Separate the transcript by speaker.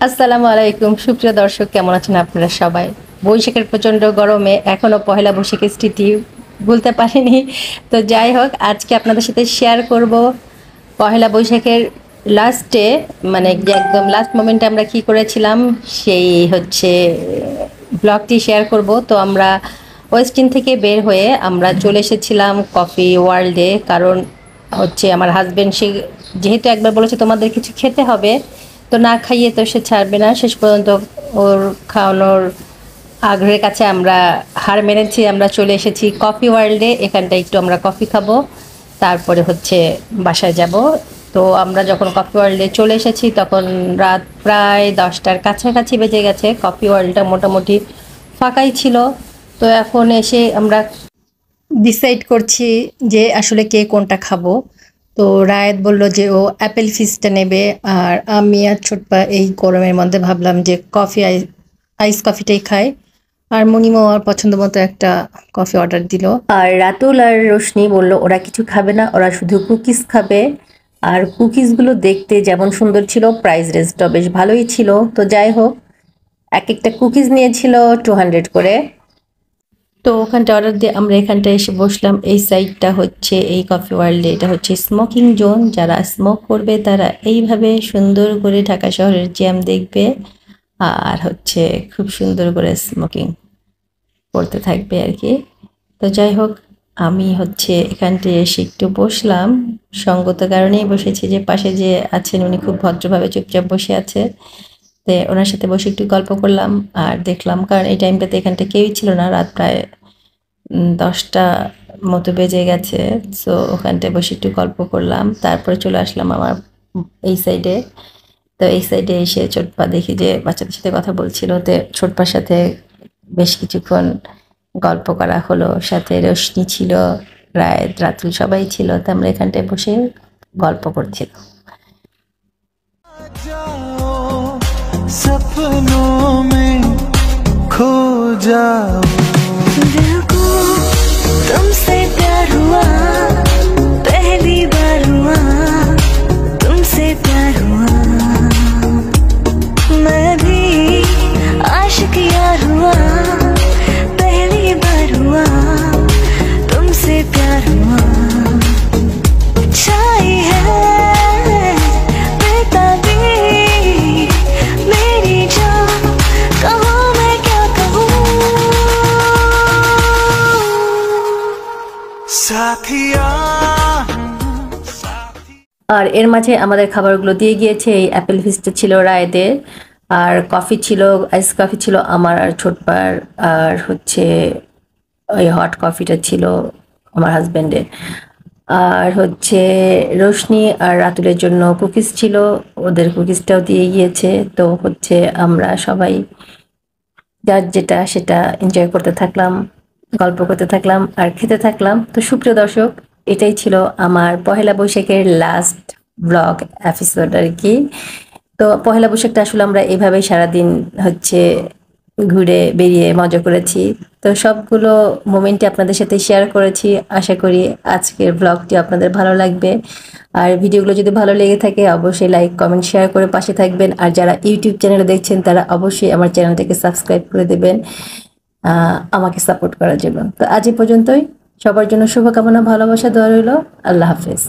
Speaker 1: আসসালামু আলাইকুম সুপ্রিয় দর্শক, কেমন আছেন আপনারা সবাই? বৈশাখের প্রচণ্ড গরমে এখনও পহেলা বৈশাখের স্মৃতি ভুলতে পারিনি। তো যাই হোক, আজকে আপনাদের সাথে শেয়ার করব পহেলা বৈশাখের লাস্টে, মানে যে একদম লাস্ট মোমেন্টে আমরা কি করেছিলাম সেই হচ্ছে ব্লগটি শেয়ার করব। তো আমরা ওয়েস্টিন থেকে বের হয়ে আমরা চলে এসেছিলাম কফি ওয়ার্ল্ডে, কারণ হচ্ছে আমার হাজব্যান্ড সে যেহেতু একবার বলেছে তোমাদের কিছু খেতে হবে, তো না খাইয়ে তো সে ছাড়বে না। শেষ পর্যন্ত ওর খাওয়ানোর আগ্রহের কাছে আমরা হার মেনেছি, আমরা চলে এসেছি কফি ওয়ার্ল্ডে। এখানটা একটু আমরা কফি খাবো, তারপরে হচ্ছে বাসায় যাব। তো আমরা যখন কফি ওয়ার্ল্ডে চলে এসেছি তখন রাত প্রায় 10টার কাছাকাছি বেজে গেছে। কফি ওয়ার্ল্ডটা মোটামুটি ফাঁকাই ছিল। তো এখন এসে আমরা ডিসাইড করছি যে আসলে কে কোনটা খাবো। তো রায়েত বলল যে ও অ্যাপেল ফিজটা নেবে, আর আমি আর ছোটপা এই গরমের মধ্যে ভাবলাম যে আইস কফিটাই খাই। আর মনিমা ওর পছন্দ মতো একটা কফি অর্ডার দিল। আর রাতুল আর রোশনি বলল ওরা কিছু খাবে না, ওরা শুধু কুকিজ খাবে। আর কুকিজগুলো দেখতে যেমন সুন্দর ছিল, প্রাইস রেঞ্জটা বেশ ভালোই ছিল। তো যাই হোক, এক একটা কুকিজ নিয়েছিল 200 করে। তো ওখানটা অর্ডার দিয়ে আমরা এখানটা এসে বসলাম। এই সাইডটা হচ্ছে এই কফি ওয়ার্ল্ডে, এটা হচ্ছে স্মোকিং জোন। যারা স্মোক করবে তারা এইভাবে সুন্দর করে ঢাকা শহরের জ্যাম দেখবে আর হচ্ছে খুব সুন্দর করে স্মোকিং করতে থাকবে আর কি। তো যাই হোক, আমি হচ্ছে এখানটায় এসে একটু বসলাম, সঙ্গত কারণেই বসেছি যে পাশে যে আছেন উনি খুব ভদ্রভাবে চুপচাপ বসে আছে। তো ওনার সাথে বসে একটু গল্প করলাম আর দেখলাম, কারণ এই টাইমটাতে এখানটা কেউই ছিল না, রাত প্রায় 10টা মতো বেজে গেছে। সো ওখানটায় বসে একটু গল্প করলাম, তারপরে চলে আসলাম আমার এই সাইডে। তো এই সাইডে এসে ছোটপা দেখি যে বাচ্চাদের সাথে কথা বলছিল। তো ছোটপার সাথে বেশ কিছুক্ষণ গল্প করা হলো, সাথে রোশনি ছিল, রায়েত, রাতুল সবাই ছিল। তো আমরা এখানটায় বসে গল্প করছিলাম। सपनों में खो जाओ, दिल को तुमसे प्यार हुआ, पहली बार हुआ तुमसे प्यार हुआ, मैं भी आशिक यार हुआ, पहली बार हुआ तुमसे प्यार हुआ, छाई है আর এর মাঝে আমাদের খাবারগুলো দিয়ে গিয়েছে। এই অ্যাপেল ফিজটা ছিল রায়েদের, আর কফি ছিল, আইস কফি ছিল আমার আর ছোটপার, আর হচ্ছে ওই হট কফিটা ছিল আমার হাজব্যান্ডের, আর হচ্ছে রোশনি আর রাতুলের জন্য কুকিজ ছিল, ওদের কুকিজটাও দিয়ে গিয়েছে। তো হচ্ছে আমরা সবাই যার যেটা সেটা এনজয় করতে থাকলাম, গল্প করতে থাকলাম আর খেতে থাকলাম। তো সুপ্রিয় দর্শক, এটাই ছিল আমার পহেলা বৈশাখের লাস্ট ব্লগ এপিসোড আর কি। তো পহেলা বৈশাখটা আসলে আমরা এভাবেই সারাদিন হচ্ছে ঘুরে বেরিয়ে মজা করেছি। তো সবগুলো মোমেন্টই আপনাদের সাথে শেয়ার করেছি। আশা করি আজকের ব্লগটি আপনাদের ভালো লাগবে। আর ভিডিওগুলো যদি ভালো লেগে থাকে অবশ্যই লাইক, কমেন্ট, শেয়ার করে পাশে থাকবেন। আর যারা ইউটিউব চ্যানেলে দেখছেন তারা অবশ্যই আমার চ্যানেলটাকে সাবস্ক্রাইব করে দেবেন আমাকে সাপোর্ট করার জন্য। তো আজ এই পর্যন্তই। সবার জন্য শুভকামনা, ভালোবাসা, দোয়া রইল। আল্লাহ হাফেজ।